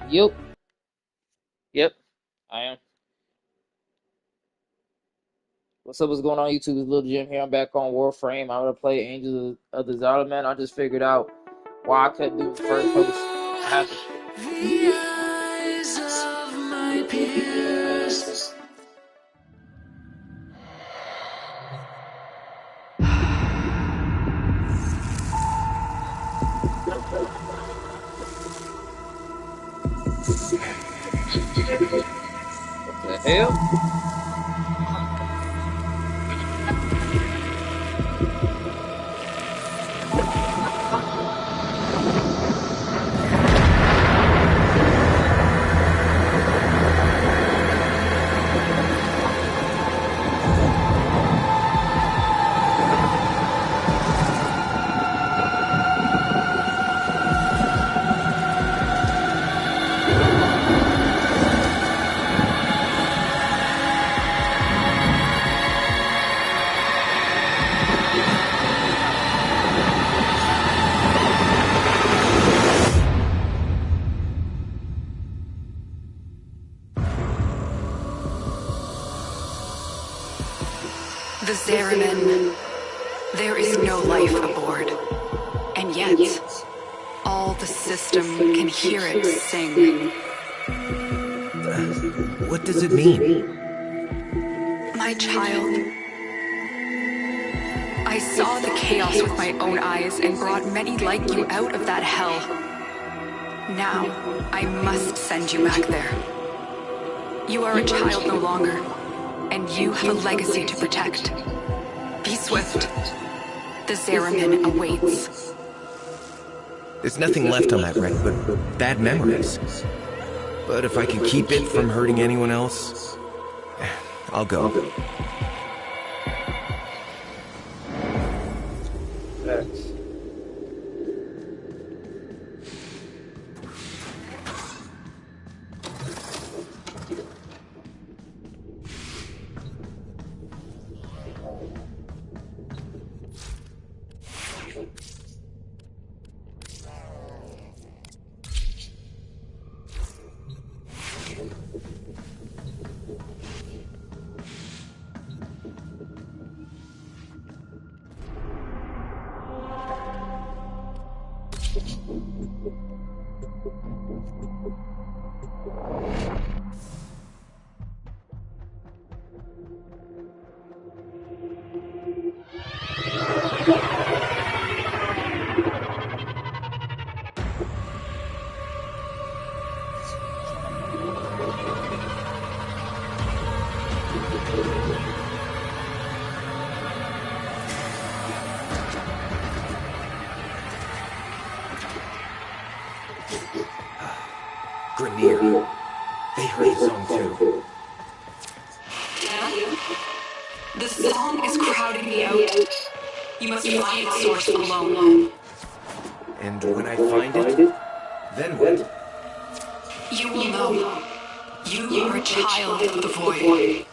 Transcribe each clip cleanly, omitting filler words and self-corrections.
Yep, yep, I am. What's up? What's going on, YouTube? It's Little Jim here. I'm back on Warframe. I'm gonna play Angels of the Zariman. I just figured out why I couldn't do the first post. I have to. The eyes of my peers. What the hell? The Zariman. There is no life aboard. And yet, all the system can hear it sing. What does it mean? My child. I saw the chaos with my own eyes and brought many like you out of that hell. Now, I must send you back there. You are a child no longer, and you have a legacy to protect. Be swift. The Zariman awaits. There's nothing left on that wreck but bad memories. But if I can keep it from hurting anyone else, I'll go. Facts. Grenier. They heard the song too. The song is crowding me out. You must find its source alone. And when I find it, then what? You will know. You are a child of the void.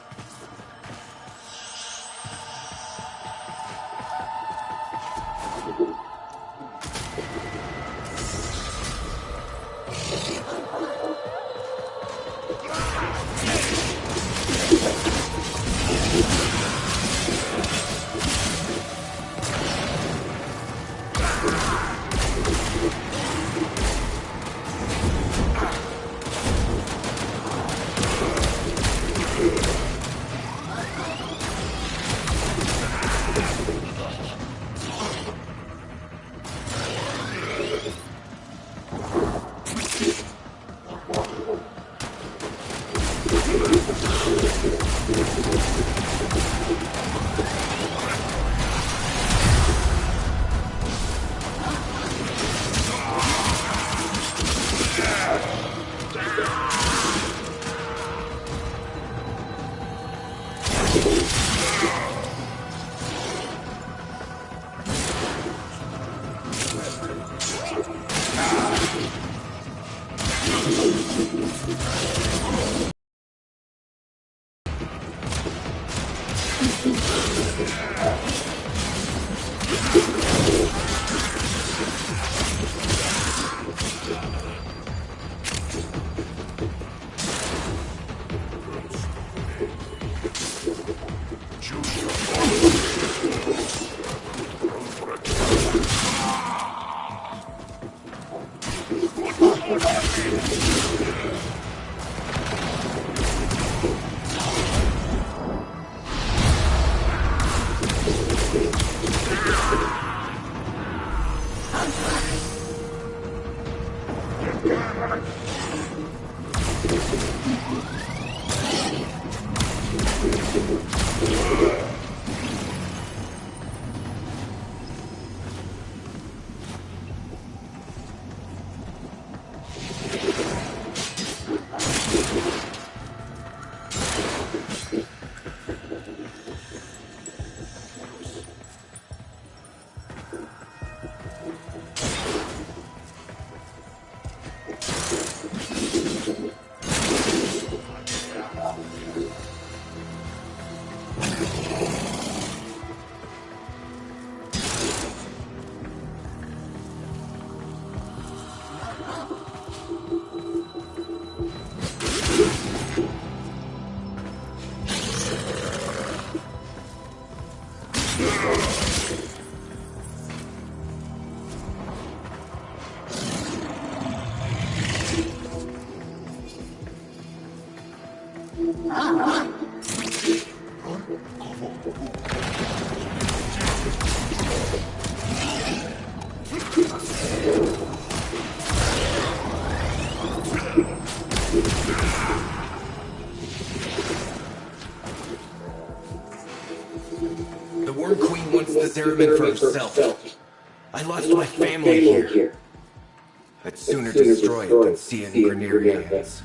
The Worm Queen wants the Zariman for herself. I lost my family here. I'd sooner destroy it than see it in Grineer hands.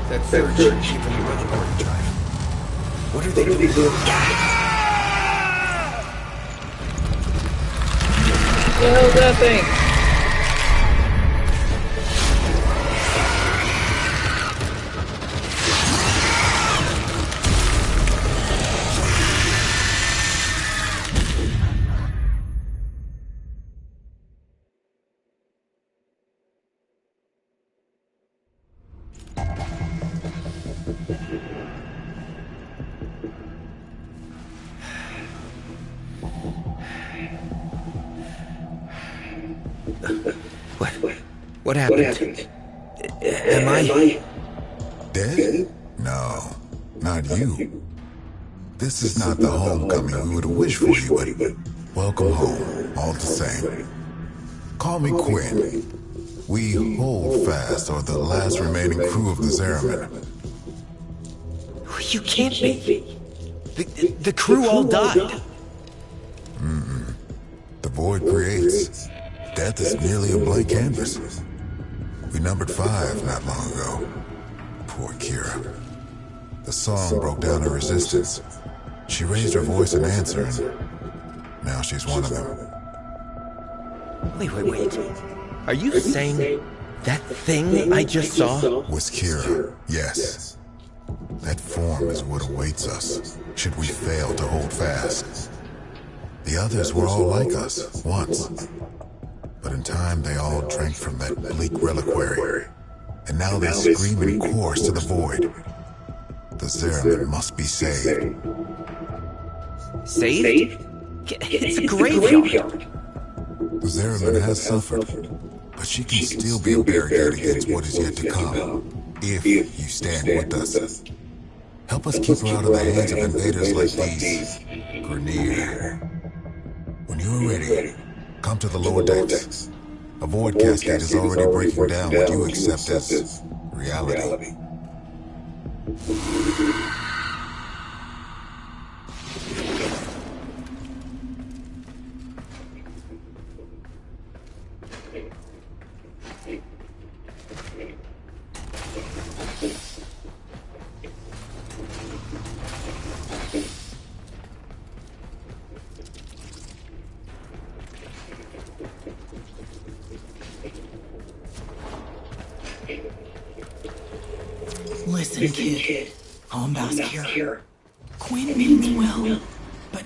That surge should keep them running overdrive. What are they doing? What the hell is that thing? What happened? Am I... Dead? No, not you. This is not the homecoming we would have wished for you, but welcome home, all the same. Call me Quinn. We hold fast are the last remaining crew of the Zariman. You can't be. The crew all died. The void creates. Death is merely a blank canvas. We numbered 5 not long ago. Poor Kira. The song broke down her resistance. She raised her voice in answer, and now she's one of them. Wait. Are you saying that thing I just saw Was Kira, yes. That form is what awaits us, should we fail to hold fast. The others were all like us, once. But in time, they all drank from that bleak reliquary. And now they scream in chorus to the void. The Zariman must be saved. Saved? It's a graveyard. The Zariman has suffered, but she can still be a barricade against what is yet to come, if you stand with us. Help us keep her out of the hands of invaders like these. Grineer. When you're ready, come to the lower decks. A void cascade is already breaking down what you accept as reality. Listen, kid. All I'm asked here. Quinn means well, but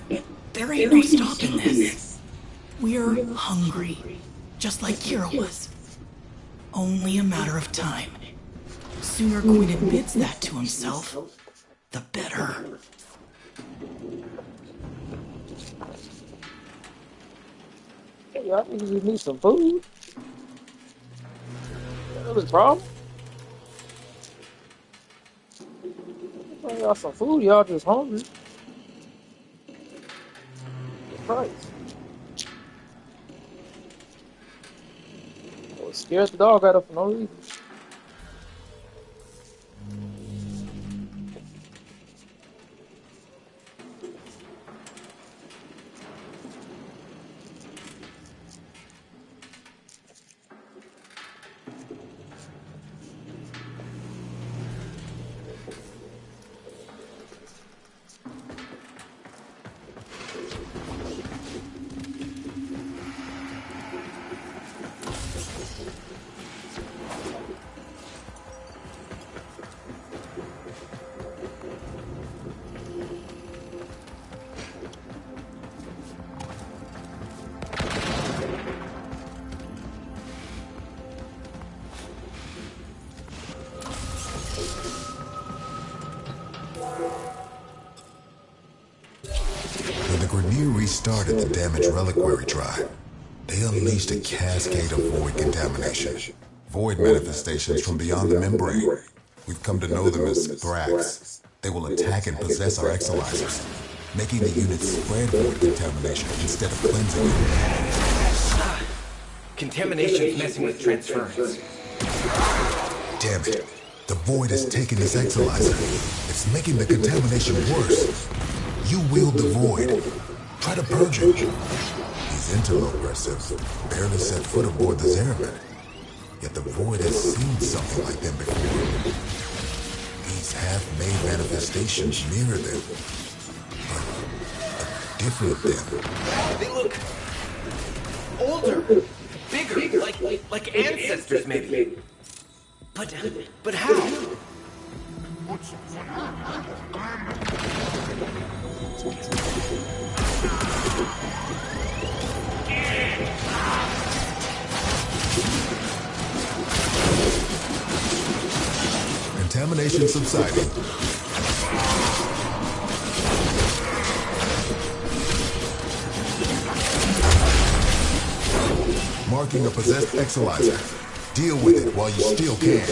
there ain't no stopping this. We're hungry, just like Kira was. Only a matter of time. Sooner Quinn admits that to himself, the better. Hey, y'all niggas just need some food. That was a problem. Bring y'all some food. Y'all just hungry. Christ. I was scared the dog got up for no reason. When the Grenier restarted the damaged reliquary drive, they unleashed a cascade of void contamination. Void manifestations from beyond the membrane. We've come to know them as Thrax. They will attack and possess our exolizers, making the units spread void contamination instead of cleansing it. Contamination's messing with transference. Damn it. The void has taken this exolizer. It's making the contamination worse. You wield the void. Try to purge it. These interlopers have barely set foot aboard the Zariman. Yet the void has seen something like them before. These half-made manifestations mirror them. But a different them. They look older, bigger, like ancestors maybe. But how? Contamination subsiding. Marking a possessed exolizer. Deal with it while you still can.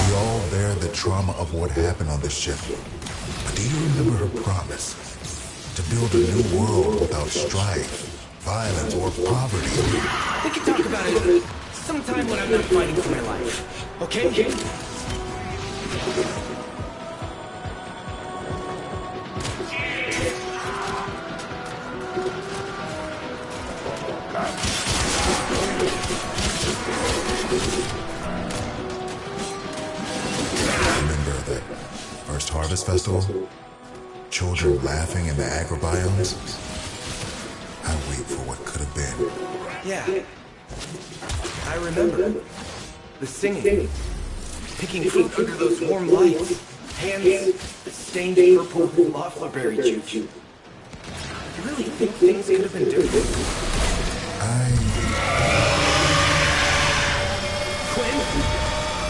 We all bear the trauma of what happened on this ship. But do you remember her promise? To build a new world without strife, violence, or poverty. We can talk about it sometime when I'm not fighting for my life. Okay? Remember that first Harvest Festival? Children laughing in the agrobiomes? I wait for what could have been. Yeah. I remember. The singing. Picking fruit under those warm lights. Hands stained purple with loefflerberry juice. You really think things could have been different? Quinn?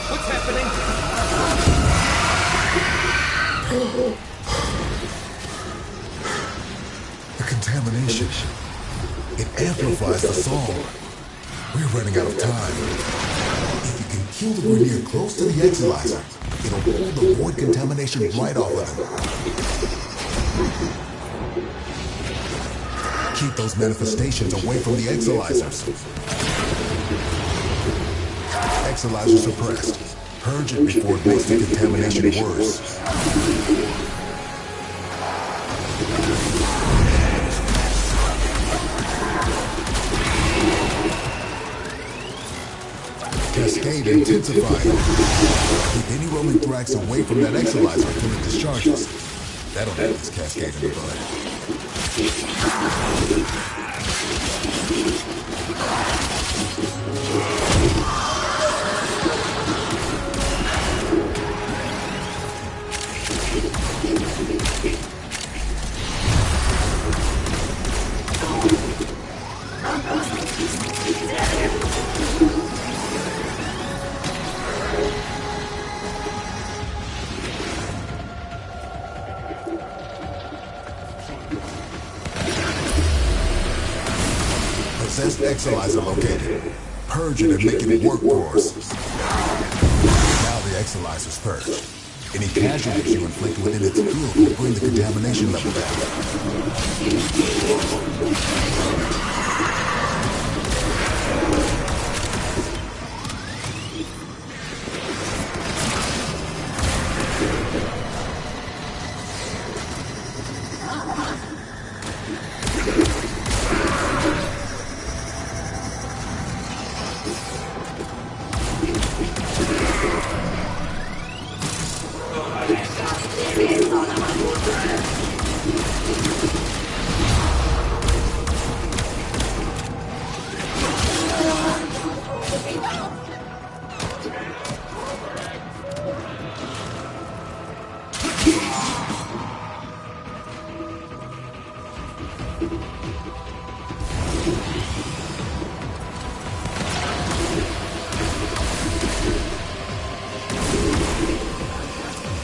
What's happening? The contamination. It amplifies the song. We're running out of time. If you can kill the Grenier close to the exolizer, it'll pull the void contamination right off of them. Keep those manifestations away from the exolizers. Exolizer suppressed. Purge it before it makes the contamination worse. cascade intensifying. Keep any roaming thrax away from that exolyzer until it discharges. That'll make this cascade in the bud. Possessed exolyzer located. Purge it and make it work for us. Now the exolyzer's purged. Any casualties you inflict within its field will bring the contamination level down.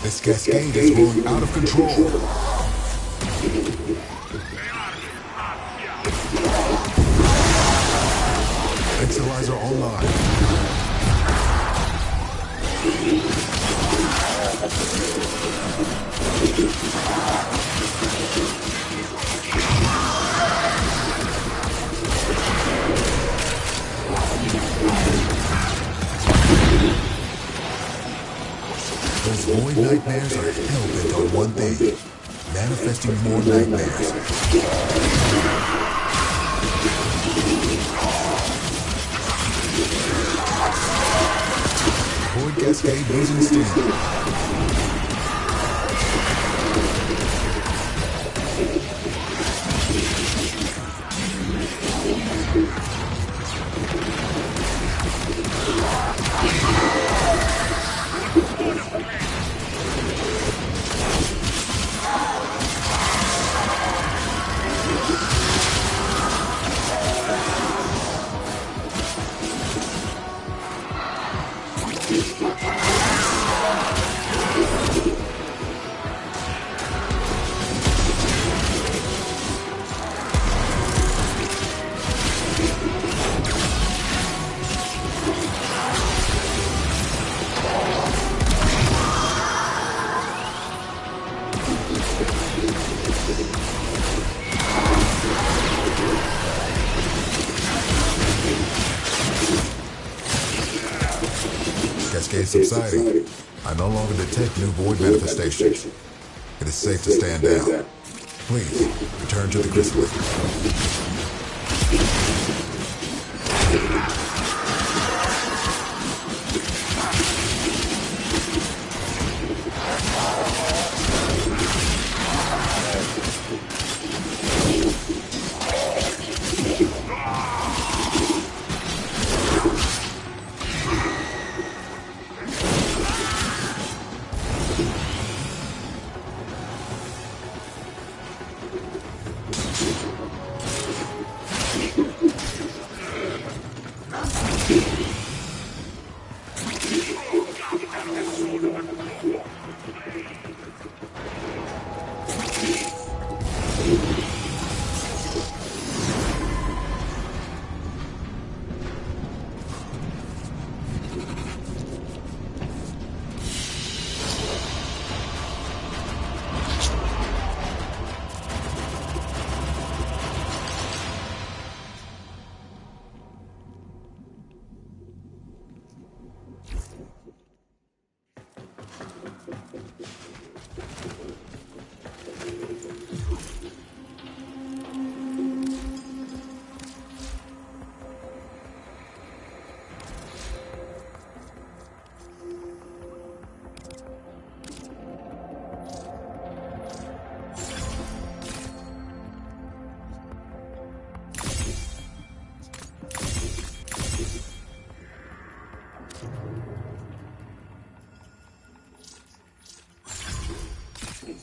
This cascade is growing out of control. Exolyzer online. Those void nightmares are hell-bent on one thing. Manifesting more nightmares. Void cascade losing steam. Cascade subsiding. I no longer detect new void manifestations. It is safe to stand down. Please, return to the chrysalis. You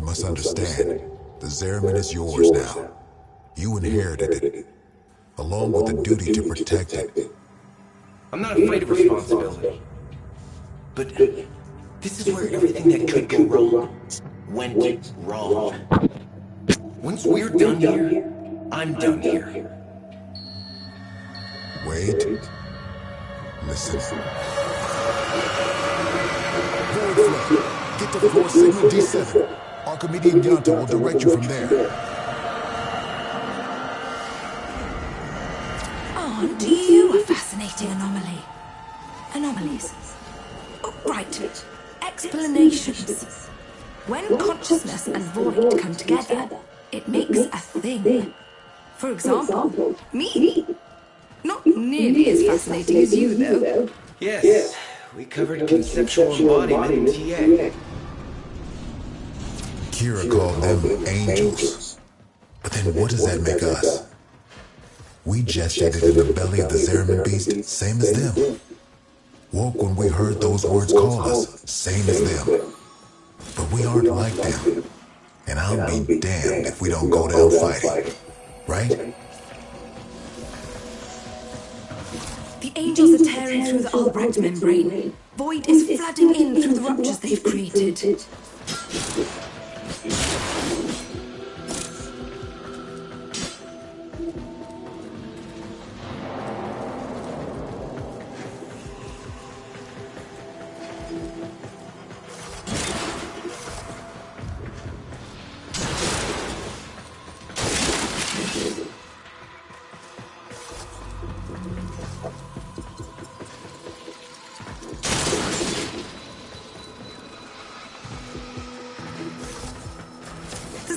must understand, the Zariman is yours now. You inherited it, along with the duty to protect it. I'm not afraid of responsibility. But this is where everything that could go wrong went wrong. Once we're done here, I'm done here. Wait. Listen. Void flow. Get to floor signal D7. Archimedean Yonta will direct you from there. Aren't you a fascinating anomaly? Anomalies. Oh, right. Explanations. When consciousness and void come together, it makes a thing. For example, me. Not nearly as fascinating as you, though. Yes, we covered conceptual embodiment in TA. Kira called them angels. But then what does that make us? We gestated in the belly of the Zariman beast, same as them. Woke when we heard those words call us, same as them. But we aren't like them. And I'll be damned if we don't go down fighting. Right? The angels are tearing through the Albrecht membrane. Void is flooding in through the ruptures they've created.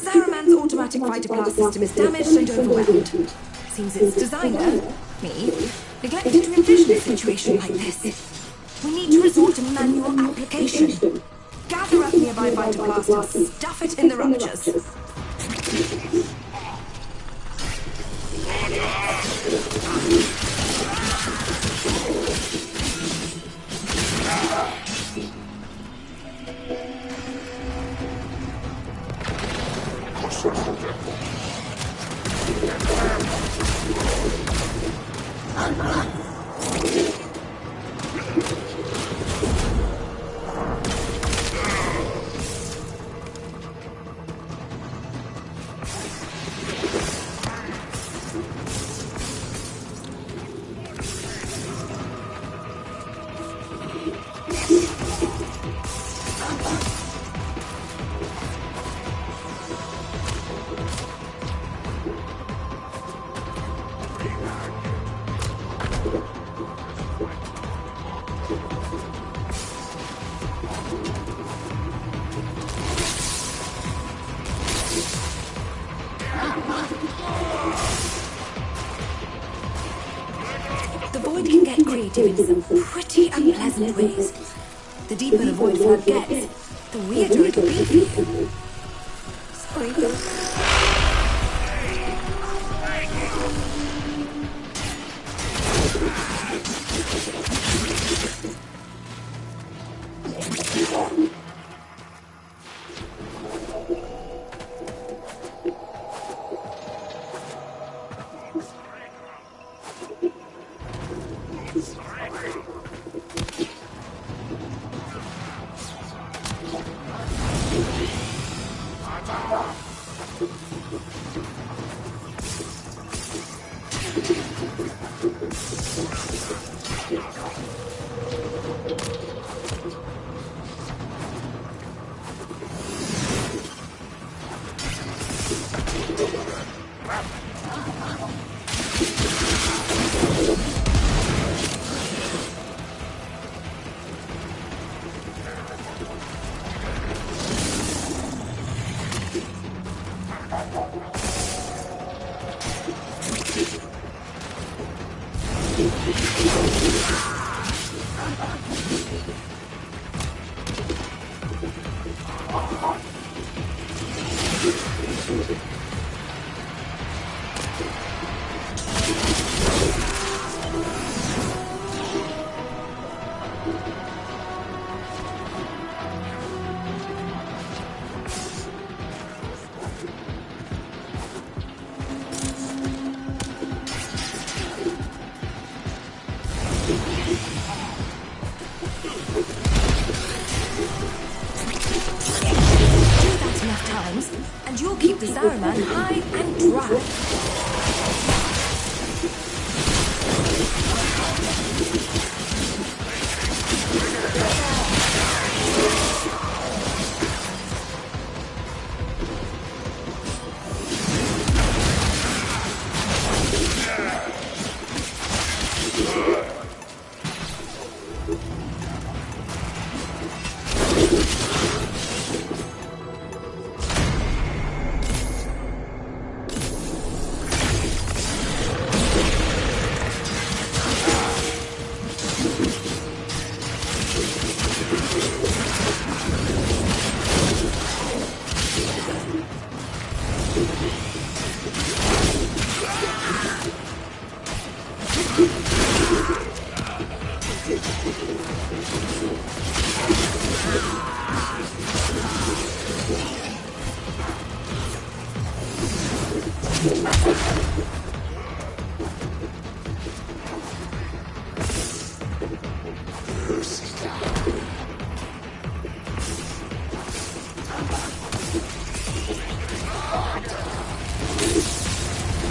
Zariman's automatic fighter class system is damaged and overwhelmed. Seems its designer, me, neglected to envision a situation like this. We need to resort to manual application. Gather up nearby fighter class and stuff it in the ruptures. The void can get creative in some pretty unpleasant ways. The deeper the void flood gets, the weirder it'll be. Sorry. Zariman high and dry.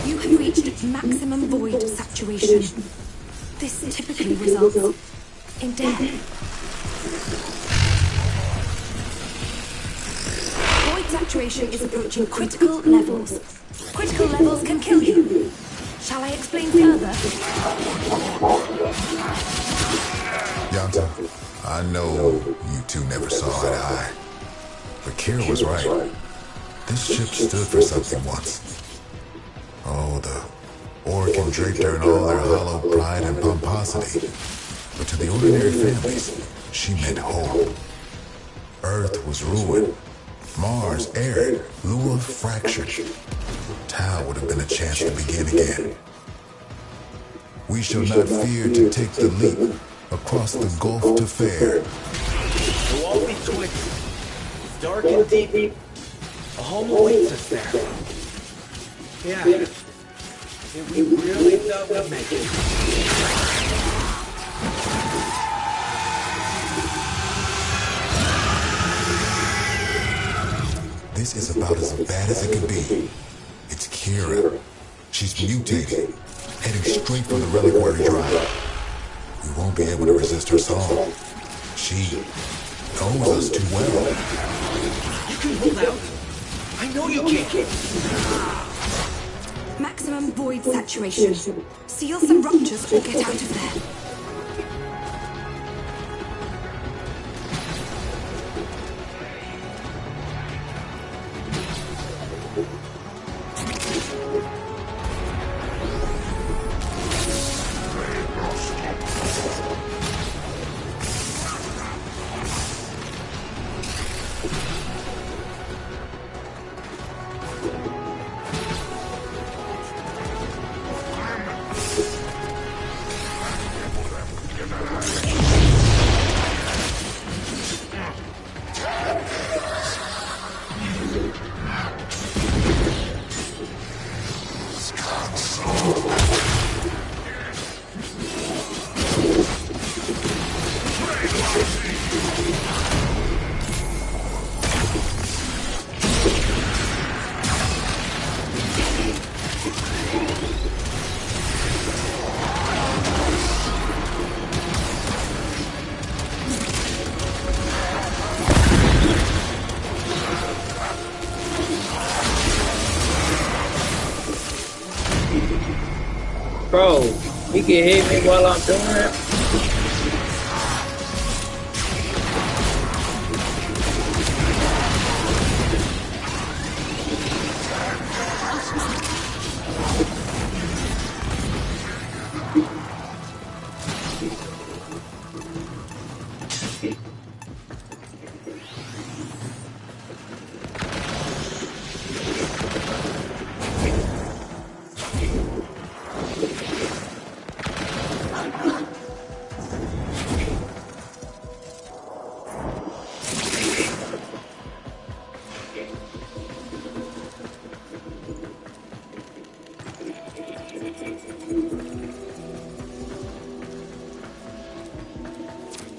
You have reached maximum void saturation. This typically results in death. Void saturation is approaching critical levels. Critical levels can kill you. Shall I explain further? Yanta, I know you two never saw eye to eye. But Kira was right. This ship stood for something once. Oh, the Orokin draped her in all their hollow pride and pomposity. But to the ordinary families, she meant hope. Earth was ruined. Mars aired. Lua fractured. Tau would have been a chance to begin again. We shall not fear to take the leap across the gulf to fair. We'll all be twisted. Dark and deep. A home awaits us there. Yeah. We really thought we'd make it. This is about as bad as it could be. It's Kira. She's mutated, heading straight for the reliquary drive. We won't be able to resist her song. She knows us too well. You can hold out. I know you can. Maximum void saturation. Seal some ruptures or get out of there. Bro, he can hit me while I'm doing it.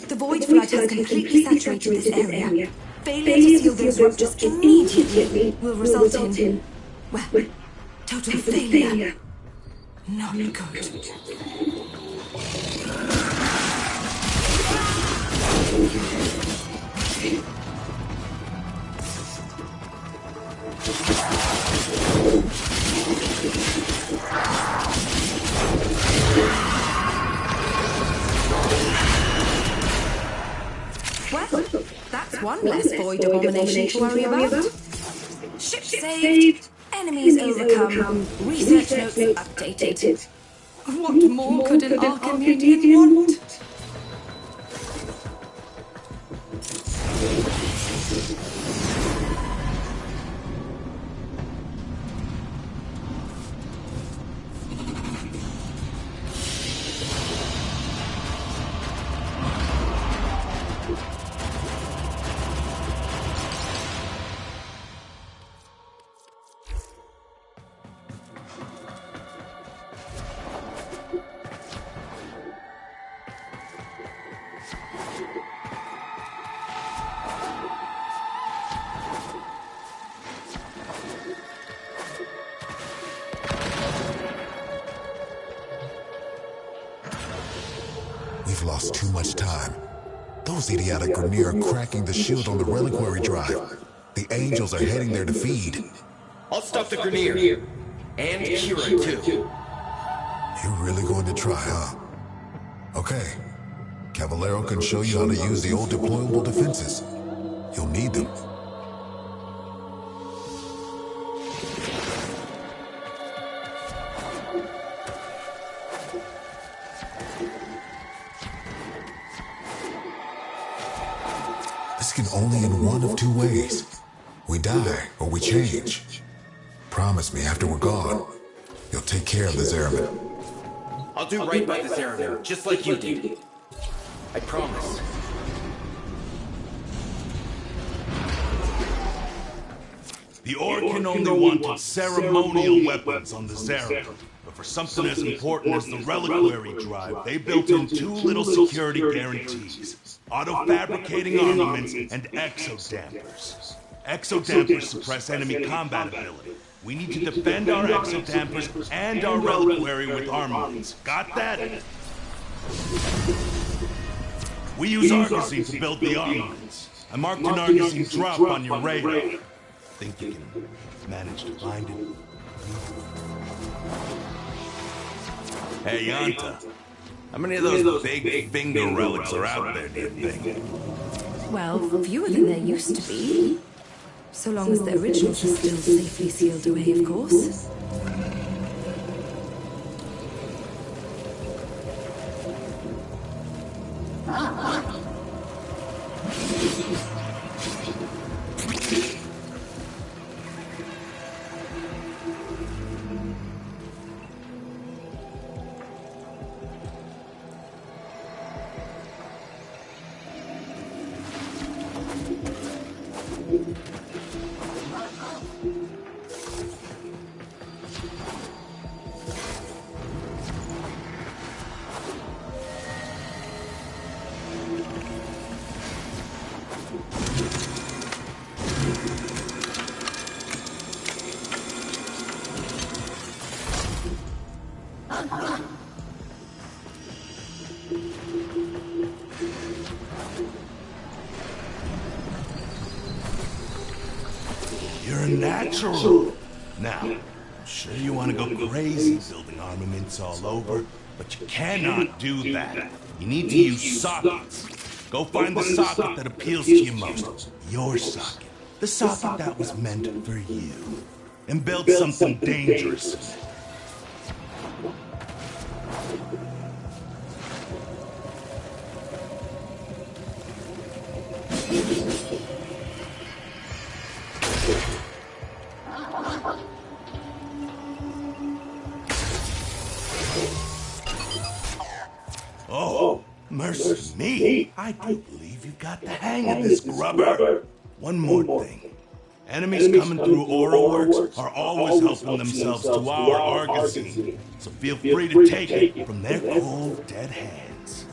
The void flood has completely saturated this area. Failure to seal those ruptures immediately will result in Well, total failure. Not good. Well, that's one less void abomination to worry about. Ship saved, enemies overcome, research notes updated. What more could an Archimedean want? We've lost too much time. Those idiotic Grineer are cracking the shield on the reliquary drive. The angels are heading there to feed. I'll stop the Grineer. And Kira, too. You're really going to try, huh? Okay. Caballero can show you how to use the old deployable defenses. You'll need them. This can only end one of two ways. We die or we change. Promise me after we're gone, you'll take care of the Zariman. I'll do right by the Zariman, just like you did. I promise. The Orc only wanted ceremonial weapons on the Zariman, but for something as important as the reliquary drive, they built in two little security guarantees: auto-fabricating armaments and exodampers. Exodampers suppress enemy combat ability. We need to defend our exodampers and our reliquary with armaments. Got that? We use Argosine to build the armaments. I marked an Argosine drop on your radar. Think you can manage to find it? Hey, Yanta. How many of those big finger relics are out there, do you think? Well, fewer than there used to be. So long as the originals are still safely sealed away, of course. You're a natural. Now, I'm sure you want to go crazy building armaments all over, but you cannot do that. You need to use sockets. Go find the socket that appeals to you most. Your socket. The socket that was meant for you. And build something dangerous. Oh, mercy me. I do believe you've got the hang of this, grubber. One more thing. Enemies coming through Aura Works are always helping themselves to our Argosine, so feel free to take it from their cold, dead hands.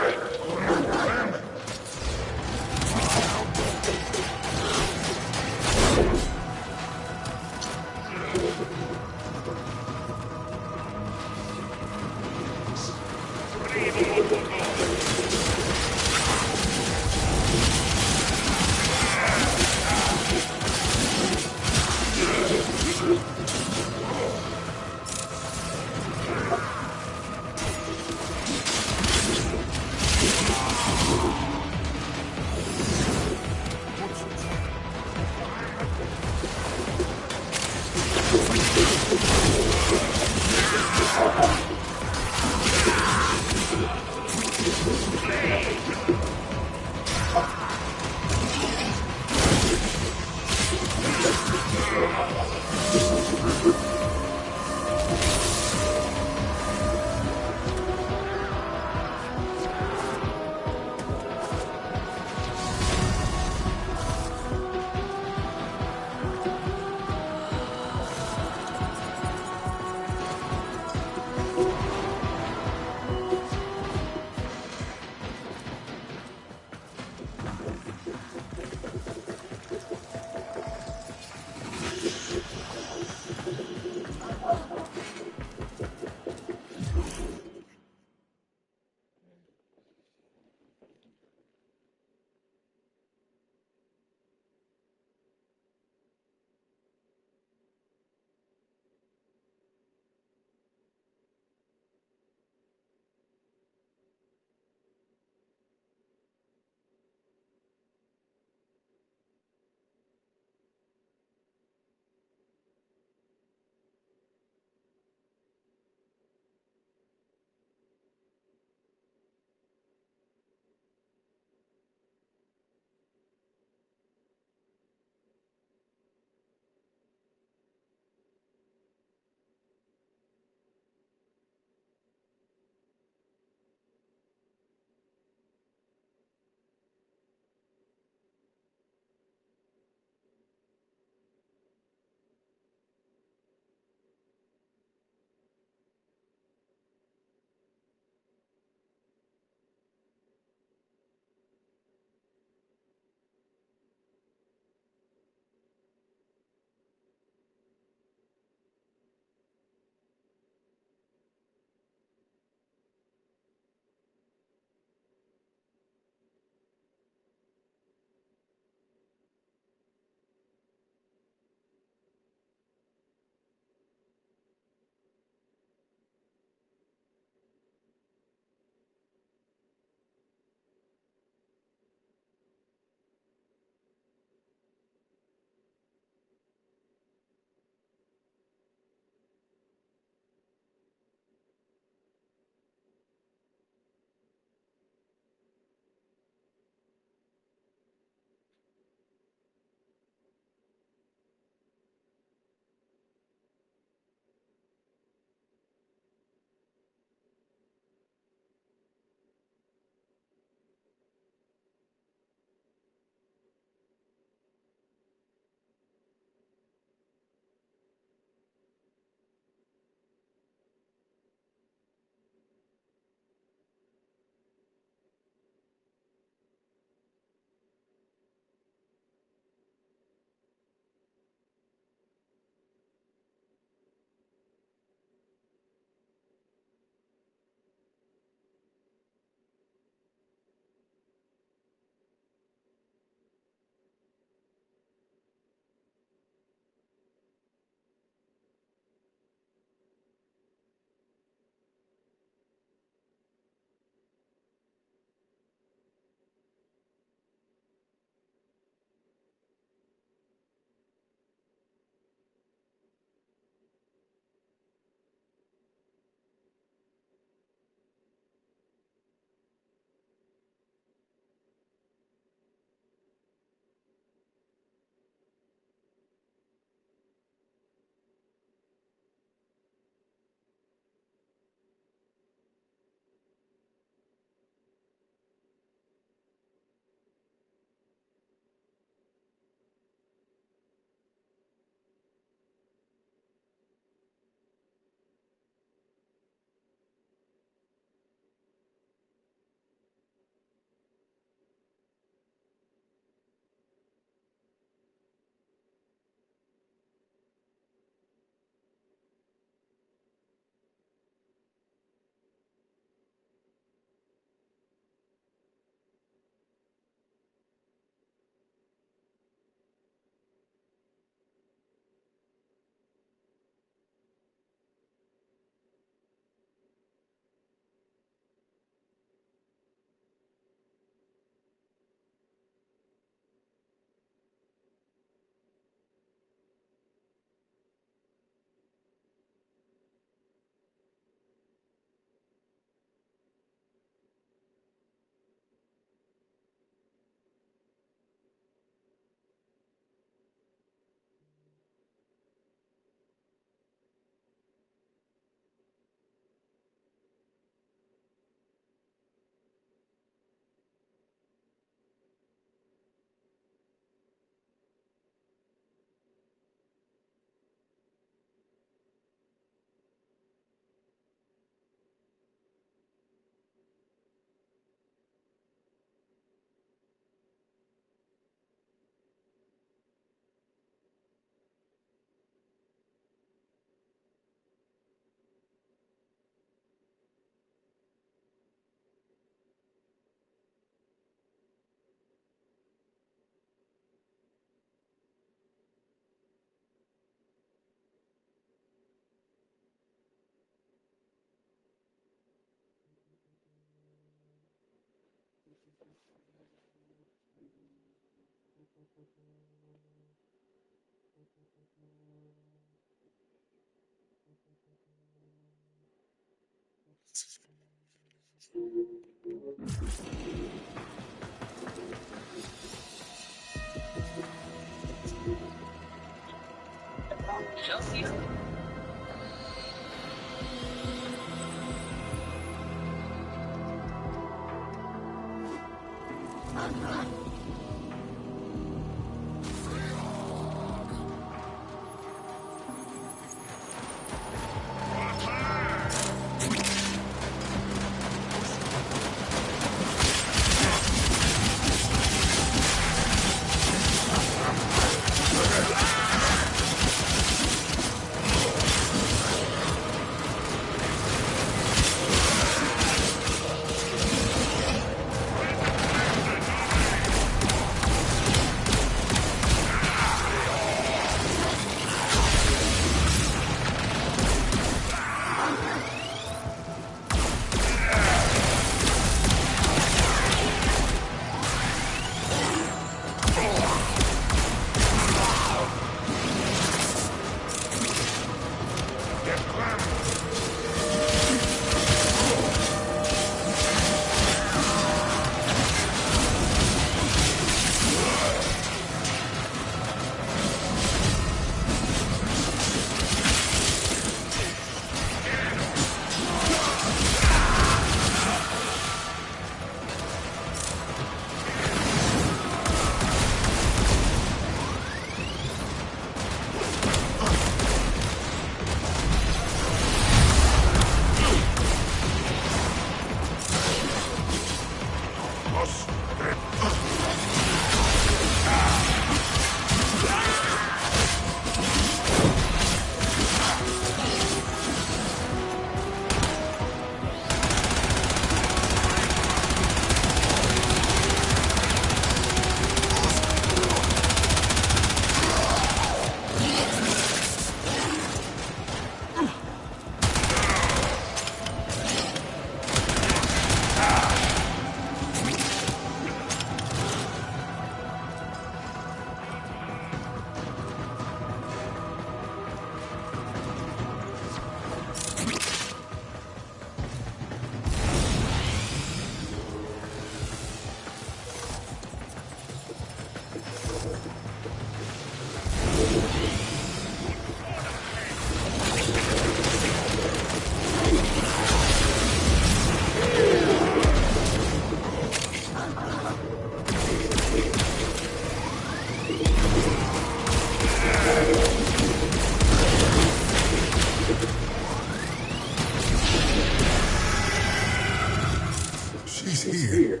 Here.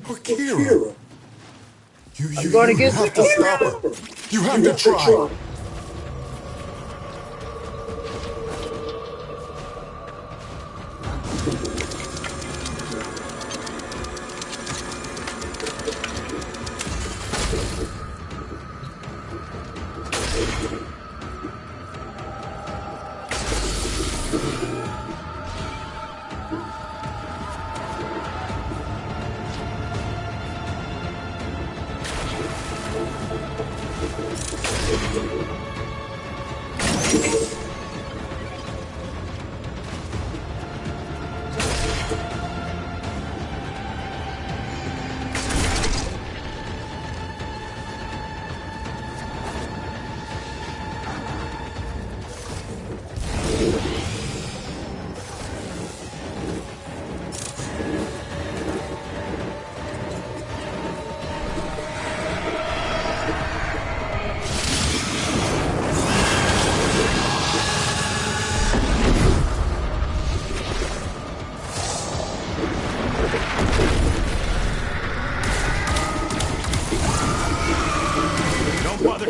For Kira. You going to get have to stop her. You have to try.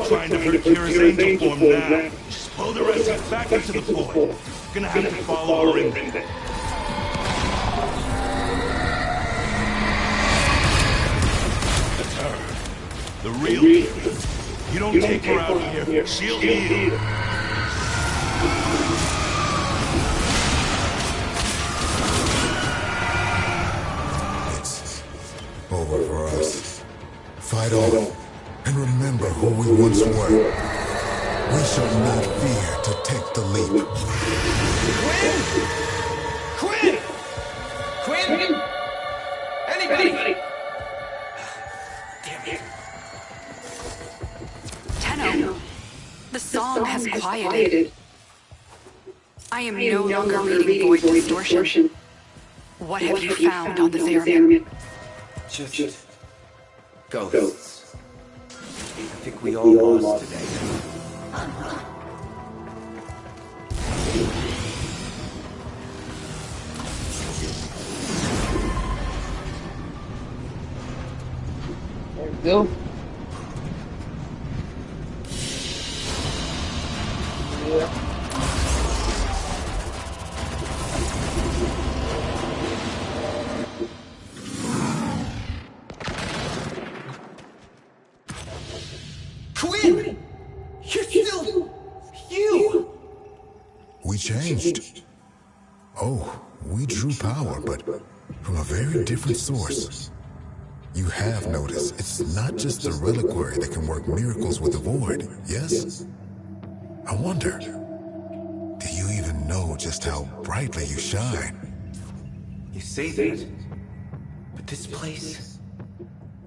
Trying to hurt Kira's angel form now. Just pull the rest of it back into the void. Gonna have to follow her in there. That's her. The real Kira. You don't take her out here, she'll heal. It's over for us. Fight on. no longer reading void distortion. What have you found on the Zariman? Just ghosts. I think we all lost today. There we go. Yeah. Quinn! You're still... you! We changed. Oh, we drew power, but from a very different source. You have noticed, it's not just the reliquary that can work miracles with the void, yes? I wonder, do you even know just how brightly you shine? You say that, but this place...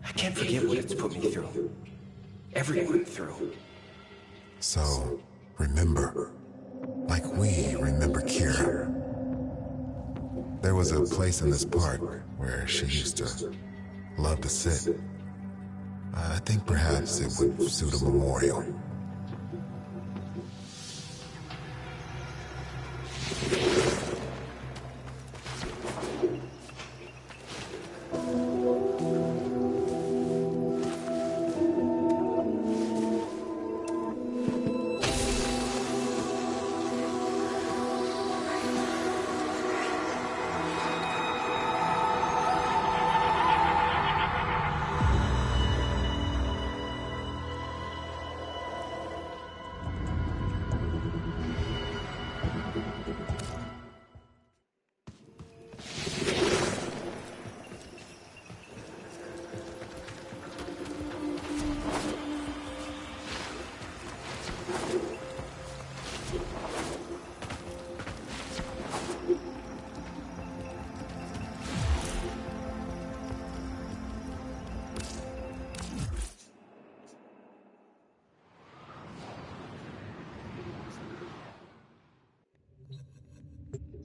I can't forget what it's put me through. Everyone through. So, remember, like we remember Kira. There was a place in this park where she used to love to sit. I think perhaps it would suit a memorial.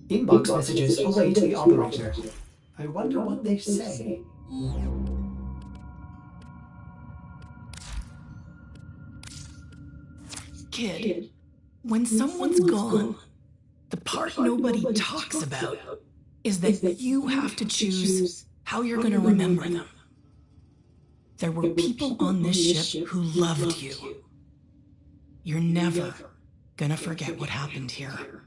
Inbox messages await the operator. I wonder what they say. Kid, when someone's gone, the part nobody talks about is that you have to choose how you're going to remember them. There were people on this ship who loved you. You're never gonna forget what happened here.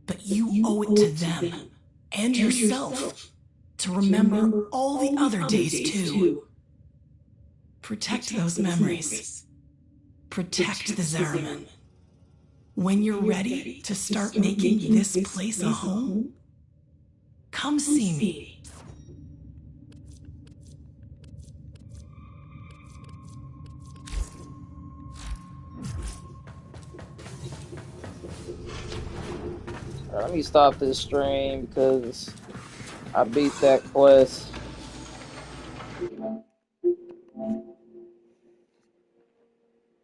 But you owe it to them and yourself to remember all the other days too. Protect those memories. Protect the Zariman. When you're ready to start making this place a home, come see me. Let me stop this stream because I beat that quest.